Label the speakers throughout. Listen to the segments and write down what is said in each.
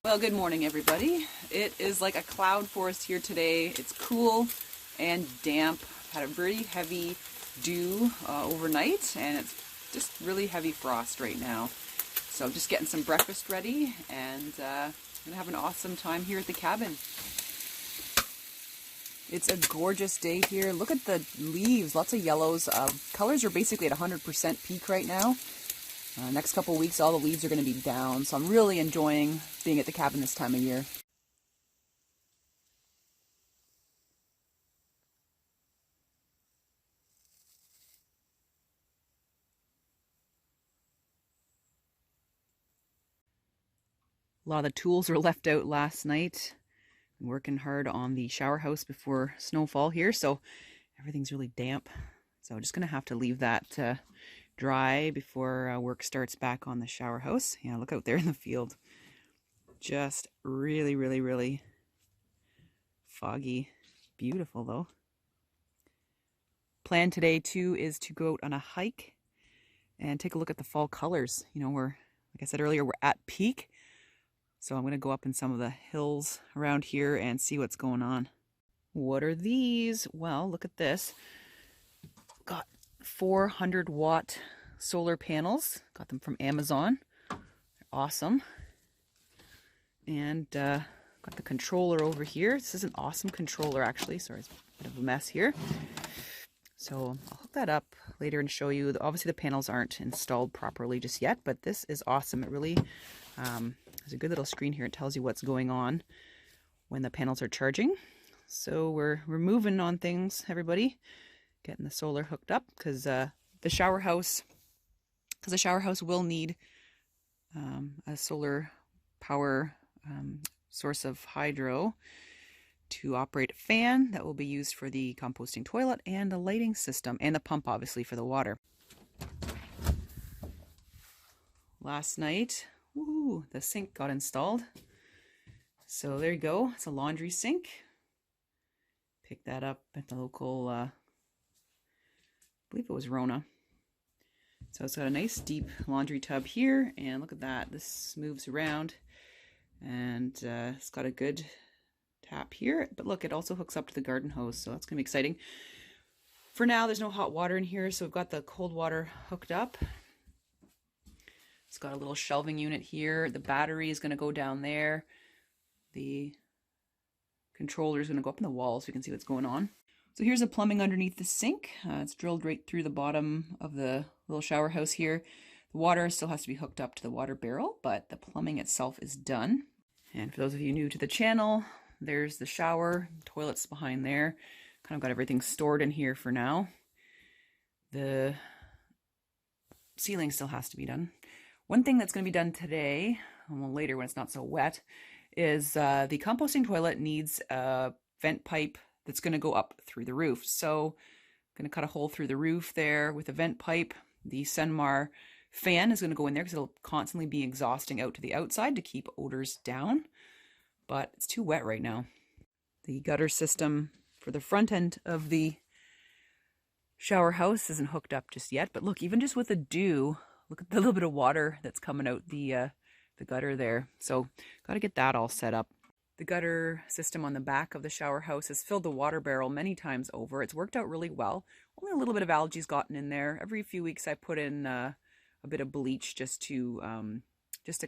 Speaker 1: Well, good morning everybody. It is like a cloud forest here today. It's cool and damp. Had a very heavy dew overnight, and it's just really heavy frost right now. So I'm just getting some breakfast ready, and I'm gonna have an awesome time here at the cabin. It's a gorgeous day here. Look at the leaves, lots of yellows. Colors are basically at 100% peak right now. Next couple of weeks, all the leaves are going to be down, so I'm really enjoying being at the cabin this time of year. A lot of the tools were left out last night. I'm working hard on the shower house before snowfall here, so everything's really damp. So I'm just going to have to leave that dry before work starts back on the shower house. Yeah, look out there in the field. Just really foggy. Beautiful though. Plan today too is to go out on a hike and take a look at the fall colors. You know, like I said earlier, we're at peak. So I'm going to go up in some of the hills around here and see what's going on. What are these? Well, look at this. Got 400 watt solar panels. Got them from Amazon. They're awesome. And got the controller over here. This is an awesome controller actually. Sorry, it's a bit of a mess here. So I'll hook that up later and show you. Obviously the panels aren't installed properly just yet, but this is awesome. It really there's a good little screen here. It tells you what's going on when the panels are charging. So we're moving on things, everybody. Getting the solar hooked up because the shower house will need a solar power source of hydro to operate a fan that will be used for the composting toilet and a lighting system, and the pump obviously for the water. Last night, woohoo, the sink got installed. So there you go. It's a laundry sink. Picked that up at the local, I believe it was Rona. So it's got a nice deep laundry tub here, and look at that. This moves around, and it's got a good tap here. But look, it also hooks up to the garden hose, so that's going to be exciting. For now, there's no hot water in here, so we've got the cold water hooked up. It's got a little shelving unit here. The battery is going to go down there. The controller is going to go up in the wall so we can see what's going on. So here's the plumbing underneath the sink. It's drilled right through the bottom of the little shower house here. The water still has to be hooked up to the water barrel, but the plumbing itself is done. And for those of you new to the channel, there's the shower, toilet's behind there. Kind of got everything stored in here for now. The ceiling still has to be done. One thing that's going to be done today, well later when it's not so wet, is the composting toilet needs a vent pipe that's going to go up through the roof. So I'm going to cut a hole through the roof there with a vent pipe. The Senmar fan is going to go in there because it'll constantly be exhausting out to the outside to keep odors down. But it's too wet right now. The gutter system for the front end of the shower house isn't hooked up just yet. But look, even just with the dew, look at the little bit of water that's coming out the gutter there. So got to get that all set up. The gutter system on the back of the shower house has filled the water barrel many times over. It's worked out really well. Only a little bit of algae's gotten in there. Every few weeks I put in a bit of bleach just to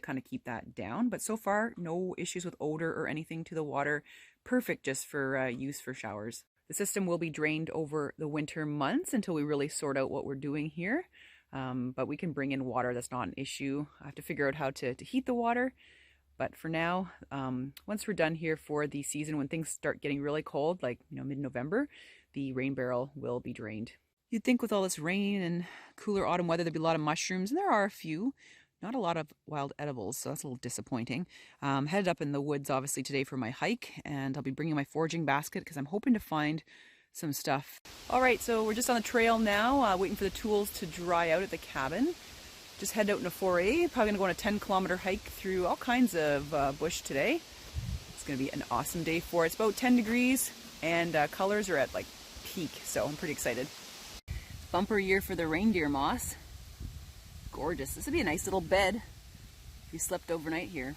Speaker 1: kind of keep that down. But so far, no issues with odor or anything to the water. Perfect just for use for showers. The system will be drained over the winter months until we really sort out what we're doing here. But we can bring in water. That's not an issue. I have to figure out how to heat the water. But for now, once we're done here for the season, when things start getting really cold, like mid-November, the rain barrel will be drained. You'd think with all this rain and cooler autumn weather, there'd be a lot of mushrooms, and there are a few. Not a lot of wild edibles, so that's a little disappointing. Headed up in the woods, obviously, today for my hike, and I'll be bringing my foraging basket because I'm hoping to find some stuff. All right, so we're just on the trail now, waiting for the tools to dry out at the cabin. Just headed out in a foray, probably gonna go on a 10-kilometer hike through all kinds of bush today. It's gonna be an awesome day for it. It's about 10 degrees, and colors are at like peak, so I'm pretty excited. Bumper year for the reindeer moss. Gorgeous. This would be a nice little bed if you slept overnight here.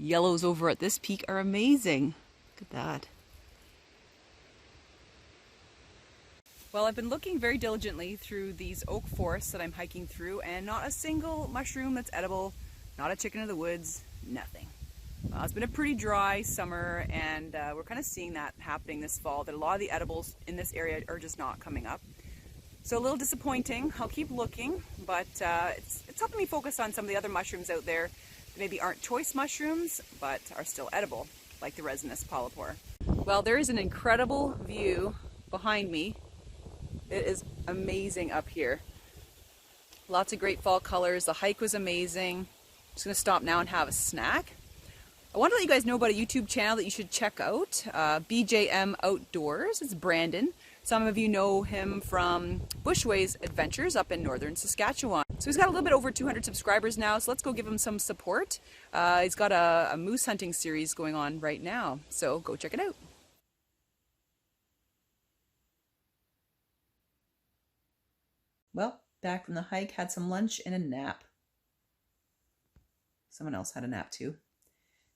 Speaker 1: yellows over at this peak are amazing. Look at that. Well, I've been looking very diligently through these oak forests that I'm hiking through, and not a single mushroom that's edible, not a chicken of the woods, nothing. It's been a pretty dry summer, and we're kind of seeing that happening this fall, that a lot of the edibles in this area are just not coming up. So a little disappointing. I'll keep looking, but it's helping me focus on some of the other mushrooms out there that maybe aren't choice mushrooms, but are still edible, like the resinous polypore. Well, there is an incredible view behind me. It is amazing up here. Lots of great fall colors. The hike was amazing. Just gonna stop now and have a snack. I want to let you guys know about a YouTube channel that you should check out, BJM Outdoors. It's Brandon. Some of you know him from Bushways Adventures up in northern Saskatchewan. So he's got a little bit over 200 subscribers now, so let's go give him some support. He's got a moose hunting series going on right now, so go check it out. Well, back from the hike, had some lunch and a nap. Someone else had a nap too.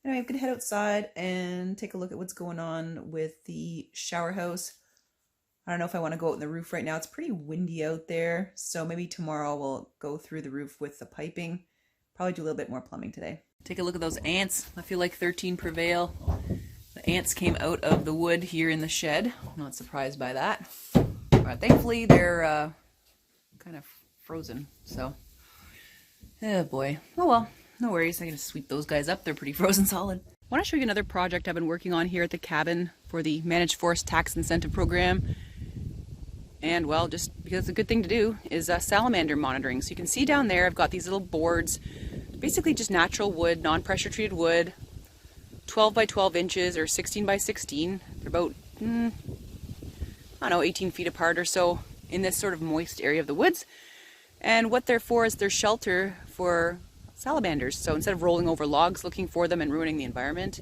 Speaker 1: Anyway, I'm gonna head outside and take a look at what's going on with the shower house. I don't know if I want to go out on the roof right now. It's pretty windy out there, so maybe tomorrow we'll go through the roof with the piping. Probably do a little bit more plumbing today. Take a look at those ants. I feel like 13 prevail. The ants came out of the wood here in the shed. I'm not surprised by that. But thankfully they're kind of frozen, so oh boy. Oh well, no worries. I can just sweep those guys up. They're pretty frozen solid. I want to show you another project I've been working on here at the cabin for the Managed Forest Tax Incentive Program. And well, just because it's a good thing to do, is salamander monitoring. So you can see down there I've got these little boards, basically just natural wood, non-pressure treated wood, 12 by 12 inches or 16 by 16. They're about, I don't know, 18 feet apart or so, in this sort of moist area of the woods. And what they're for is they're shelter for salamanders. So instead of rolling over logs looking for them and ruining the environment,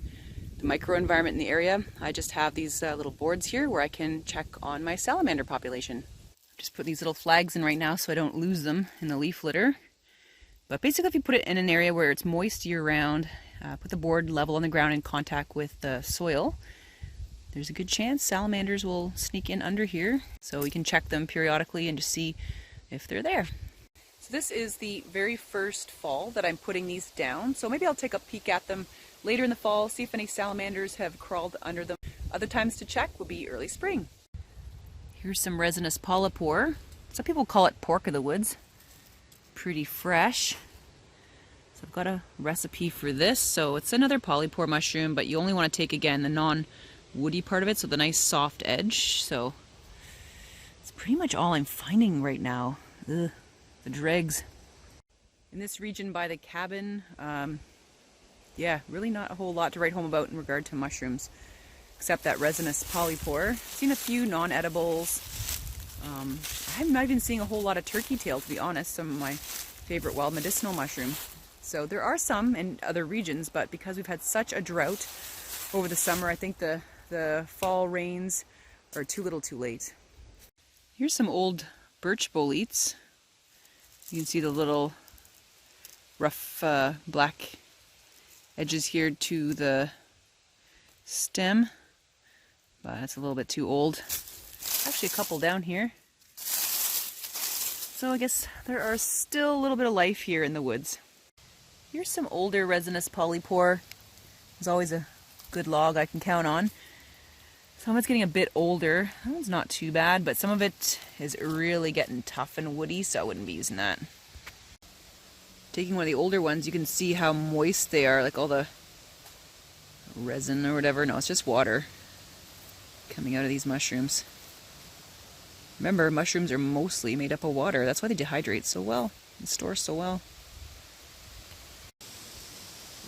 Speaker 1: the microenvironment in the area, I just have these little boards here where I can check on my salamander population. Just put these little flags in right now so I don't lose them in the leaf litter. But basically if you put it in an area where it's moist year round, put the board level on the ground in contact with the soil, there's a good chance salamanders will sneak in under here, so we can check them periodically and just see if they're there. So this is the very first fall that I'm putting these down, so maybe I'll take a peek at them later in the fall, see if any salamanders have crawled under them. Other times to check will be early spring. Here's some resinous polypore. Some people call it pork of the woods. Pretty fresh. So I've got a recipe for this. So it's another polypore mushroom, but you only want to take, again, the non-woody part of it, so the nice soft edge. So it's pretty much all I'm finding right now. Ugh, the dregs. In this region by the cabin, yeah, really not a whole lot to write home about in regard to mushrooms, except that resinous polypore. Seen a few non-edibles. I'm not even seeing a whole lot of turkey tail, to be honest, some of my favorite wild medicinal mushroom. So there are some in other regions, but because we've had such a drought over the summer, I think the fall rains are too little too late. Here's some old birch boletes. You can see the little rough black edges here to the stem, but it's a little bit too old. Actually a couple down here. So I guess there are still a little bit of life here in the woods. Here's some older resinous polypore. There's always a good log I can count on. Some of it's getting a bit older. That one's not too bad, but some of it is really getting tough and woody, so I wouldn't be using that. Taking one of the older ones, you can see how moist they are, like all the resin or whatever. No, it's just water coming out of these mushrooms. Remember, mushrooms are mostly made up of water. That's why they dehydrate so well and store so well.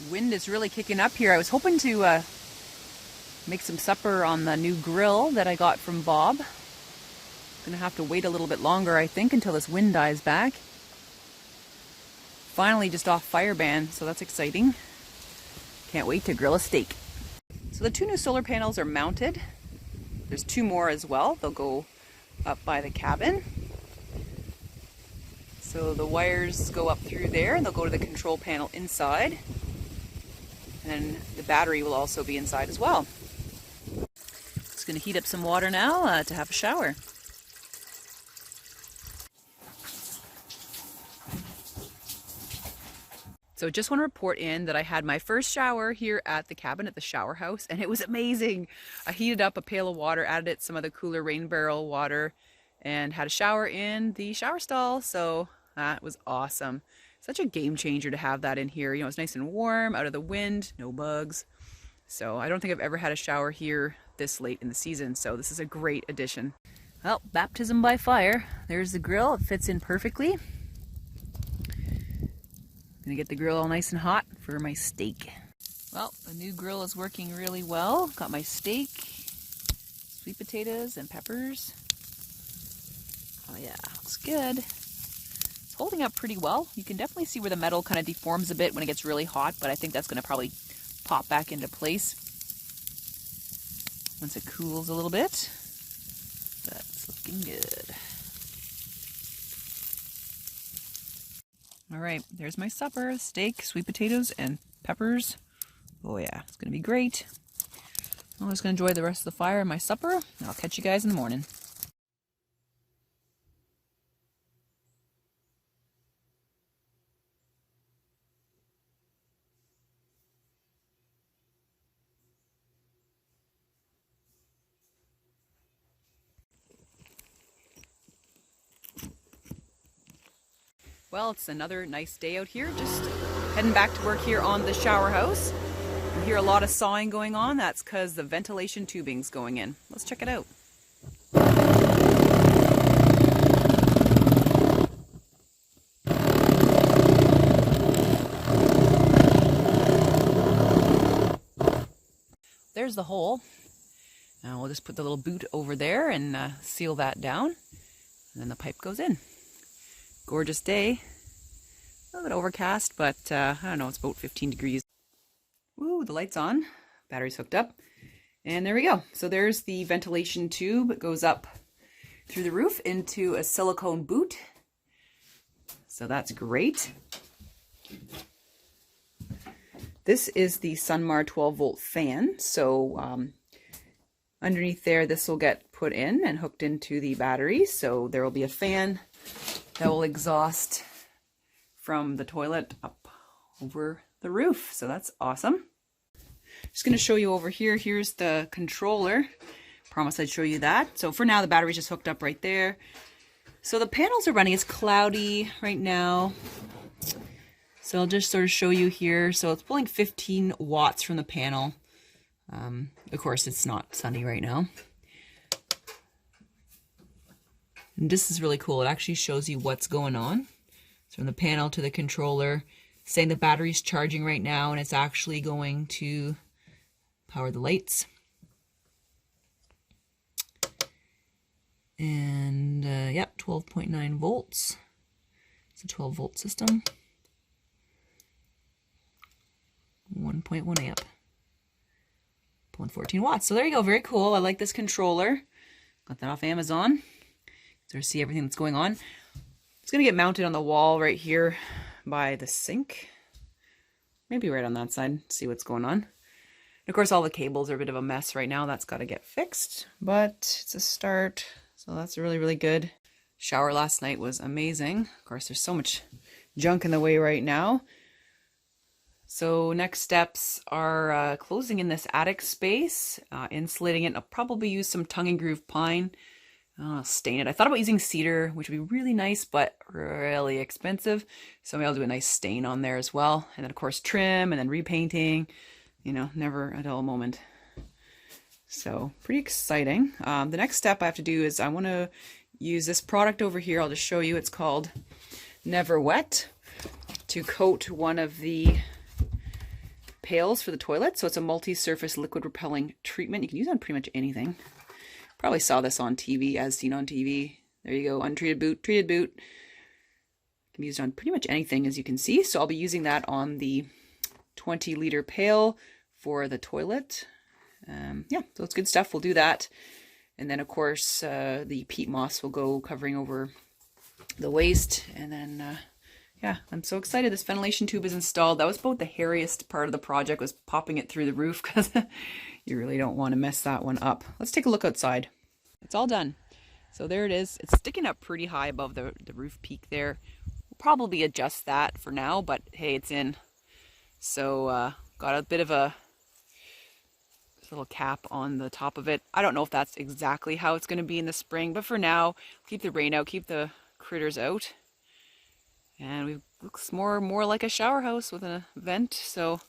Speaker 1: Wind is really kicking up here. I was hoping to make some supper on the new grill that I got from Bob. Gonna have to wait a little bit longer, I think, until this wind dies back. Finally just off fire ban, so that's exciting. Can't wait to grill a steak. So the 2 new solar panels are mounted. There's 2 more as well. They'll go up by the cabin. So the wires go up through there and they'll go to the control panel inside. And the battery will also be inside as well. Just going to heat up some water now to have a shower. So just want to report in that I had my first shower here at the cabin at the shower house, and it was amazing. I heated up a pail of water, added it some of the cooler rain barrel water, and had a shower in the shower stall. So that was awesome. Such a game changer to have that in here. You know, it's nice and warm, out of the wind, no bugs. So I don't think I've ever had a shower here this late in the season. So this is a great addition. Well, baptism by fire. There's the grill. It fits in perfectly. Gonna get the grill all nice and hot for my steak. Well, the new grill is working really well. Got my steak, sweet potatoes and peppers. Oh yeah, looks good. It's holding up pretty well. You can definitely see where the metal kind of deforms a bit when it gets really hot, but I think that's gonna probably pop back into place once it cools a little bit. That's looking good. All right, there's my supper. Steak, sweet potatoes, and peppers. Oh yeah, it's gonna be great. I'm just gonna enjoy the rest of the fire and my supper, and I'll catch you guys in the morning. Well, it's another nice day out here. Just heading back to work here on the shower house. You hear a lot of sawing going on. That's because the ventilation tubing's going in. Let's check it out. There's the hole. Now we'll just put the little boot over there and seal that down. And then the pipe goes in. Gorgeous day. A little bit overcast, but I don't know, it's about 15 degrees. Ooh, the light's on. Battery's hooked up. And there we go. So there's the ventilation tube. It goes up through the roof into a silicone boot. So that's great. This is the Sunmar 12-volt fan. So underneath there, this will get put in and hooked into the battery. So there will be a fan that will exhaust from the toilet up over the roof. So that's awesome. Just going to show you over here. Here's the controller. Promise I'd show you that. So for now, the battery's just hooked up right there. So the panels are running. It's cloudy right now. So I'll just sort of show you here. So it's pulling 15 watts from the panel. Of course, it's not sunny right now. And this is really cool. It actually shows you what's going on. So from the panel to the controller, saying the battery's charging right now, and it's actually going to power the lights. And yeah, 12.9 volts. It's a 12-volt system. 1.1 amp. Pulling 14 watts. So there you go. Very cool. I like this controller. Got that off Amazon. So see everything that's going on. It's going to get mounted on the wall right here by the sink. Maybe right on that side. See what's going on. And of course, all the cables are a bit of a mess right now. That's got to get fixed, but it's a start. So that's really, really good. Shower last night was amazing. Of course, there's so much junk in the way right now. So next steps are closing in this attic space, insulating it. I'll probably use some tongue and groove pine. Stain it. I thought about using cedar, which would be really nice, but really expensive. So maybe I'll do a nice stain on there as well. And then of course trim and then repainting, you know, never a dull moment. So pretty exciting. The next step I have to do is I want to use this product over here. I'll just show you. It's called Never Wet, to coat one of the pails for the toilet. So it's a multi-surface liquid repelling treatment. You can use it on pretty much anything. Probably saw this on TV, as seen on TV. There you go, untreated boot, treated boot. Can be used on pretty much anything, as you can see. So I'll be using that on the 20-liter pail for the toilet. Yeah, so it's good stuff. We'll do that. And then, of course, the peat moss will go covering over the waste. And then, yeah, I'm so excited this ventilation tube is installed. That was about the hairiest part of the project, was popping it through the roof, because you really don't want to mess that one up. Let's take a look outside. It's all done. So there it is. It's sticking up pretty high above the roof peak there. We'll probably adjust that for now, but hey, it's in. So got a bit of a little cap on the top of it. I don't know if that's exactly how it's going to be in the spring, but for now, keep the rain out, keep the critters out. And it looks more like a shower house with a vent, so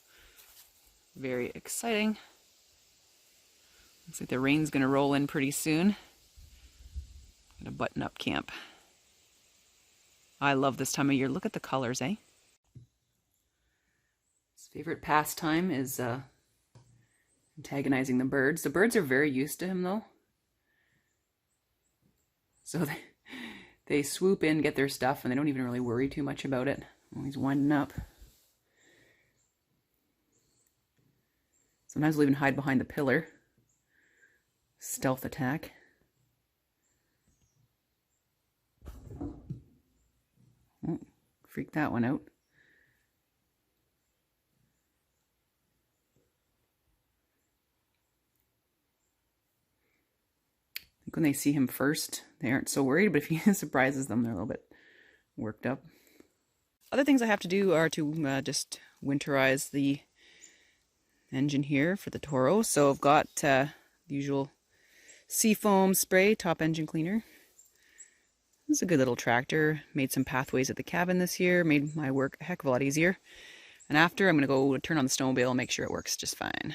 Speaker 1: very exciting. Looks like the rain's going to roll in pretty soon. Gonna button up camp. I love this time of year. Look at the colors, eh? His favorite pastime is antagonizing the birds. The birds are very used to him though. So they swoop in, get their stuff, and they don't even really worry too much about it. Oh, he's winding up. Sometimes they'll even hide behind the pillar. Stealth attack. Oh, freak that one out. I think when they see him first, they aren't so worried, but if he surprises them, they're a little bit worked up. Other things I have to do are to just winterize the engine here for the Toro. So I've got the usual seafoam spray, top engine cleaner. This is a good little tractor. Made some pathways at the cabin this year. Made my work a heck of a lot easier. And after, I'm going to go turn on the snowmobile and make sure it works just fine.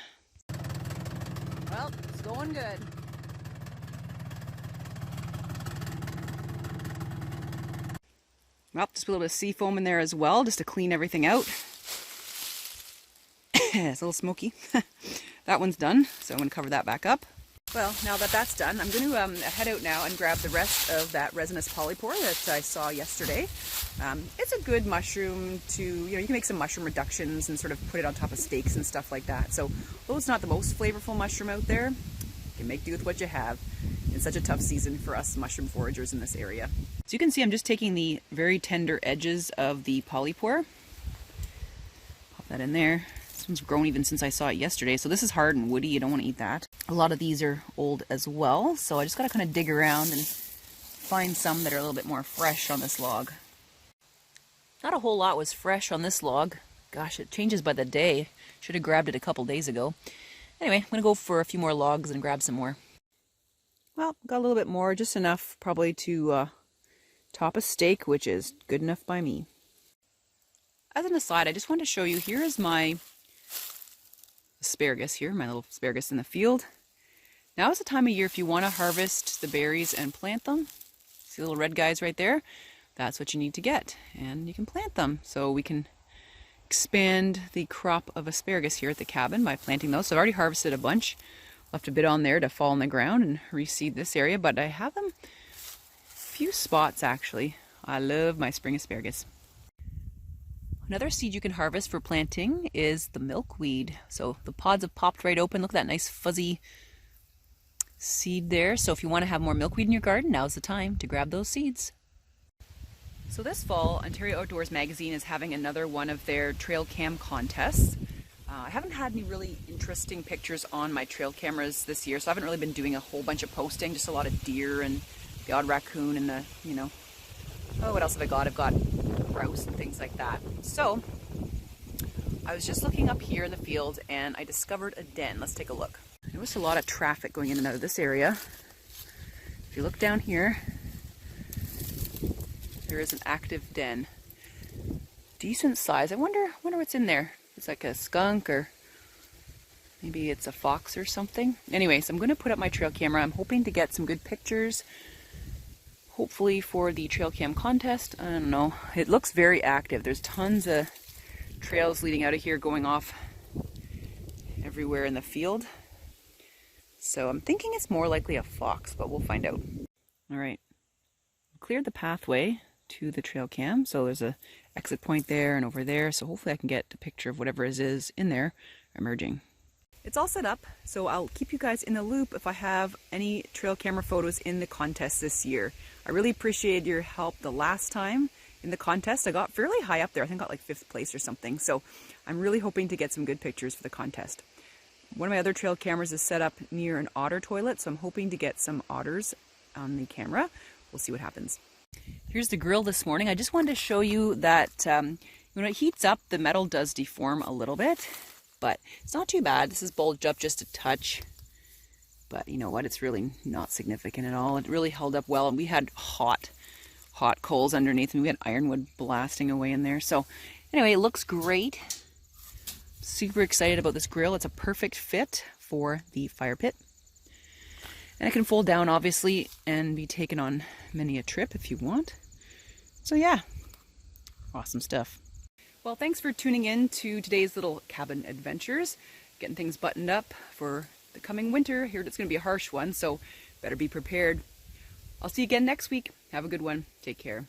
Speaker 1: Well, it's going good. Well, just a little bit of seafoam in there as well, just to clean everything out. It's a little smoky. That one's done, so I'm going to cover that back up. Well, now that that's done, I'm going to head out now and grab the rest of that resinous polypore that I saw yesterday. It's a good mushroom to, you can make some mushroom reductions and sort of put it on top of steaks and stuff like that. So, although it's not the most flavorful mushroom out there, you can make do with what you have. It's such a tough season for us mushroom foragers in this area. So you can see I'm just taking the very tender edges of the polypore. Pop that in there. This one's grown even since I saw it yesterday, so this is hard and woody. You don't want to eat that. A lot of these are old as well, so I just got to kind of dig around and find some that are a little bit more fresh on this log. Not a whole lot was fresh on this log. Gosh, it changes by the day. Should have grabbed it a couple days ago. Anyway, I'm going to go for a few more logs and grab some more. Well, got a little bit more, just enough probably to top a steak, which is good enough by me. As an aside, I just wanted to show you, here is my asparagus here, my little asparagus in the field. Now is the time of year if you want to harvest the berries and plant them. See the little red guys right there? That's what you need to get, and you can plant them. So we can expand the crop of asparagus here at the cabin by planting those. So I've already harvested a bunch. Left a bit on there to fall in the ground and reseed this area, but I have them a few spots actually. I love my spring asparagus. Another seed you can harvest for planting is the milkweed. So the pods have popped right open. Look at that nice fuzzy seed there. So if you want to have more milkweed in your garden, now's the time to grab those seeds. So this fall, Ontario Outdoors Magazine is having another one of their trail cam contests. I haven't had any really interesting pictures on my trail cameras this year, so I haven't really been doing a whole bunch of posting, just a lot of deer and the odd raccoon and the, oh, what else have I got? I've got grouse and things like that. So I was just looking up here in the field and I discovered a den. Let's take a look. I noticed a lot of traffic going in and out of this area. If you look down here, there is an active den. Decent size. I wonder what's in there. It's like a skunk, or maybe it's a fox or something. Anyways, I'm going to put up my trail camera. I'm hoping to get some good pictures, hopefully for the trail cam contest. I don't know. It looks very active. There's tons of trails leading out of here going off everywhere in the field. So I'm thinking it's more likely a fox, but we'll find out. All right. Cleared the pathway to the trail cam, so there's a exit point there and over there, so hopefully I can get a picture of whatever it is in there emerging. It's all set up, so I'll keep you guys in the loop if I have any trail camera photos in the contest this year. I really appreciated your help the last time, in the contest. I got fairly high up there. I think I got like 5th place or something. So I'm really hoping to get some good pictures for the contest. One of my other trail cameras is set up near an otter toilet, so I'm hoping to get some otters on the camera. We'll see what happens. Here's the grill this morning. I just wanted to show you that when it heats up, the metal does deform a little bit, but it's not too bad. This is bulged up just a touch, but you know what? It's really not significant at all. It really held up well, and we had hot coals underneath, and we had ironwood blasting away in there. So anyway, it looks great. Super excited about this grill. It's a perfect fit for the fire pit. And it can fold down, obviously, and be taken on many a trip if you want. So yeah, awesome stuff. Well, thanks for tuning in to today's little cabin adventures. Getting things buttoned up for the coming winter. I heard it's going to be a harsh one, so better be prepared. I'll see you again next week. Have a good one. Take care.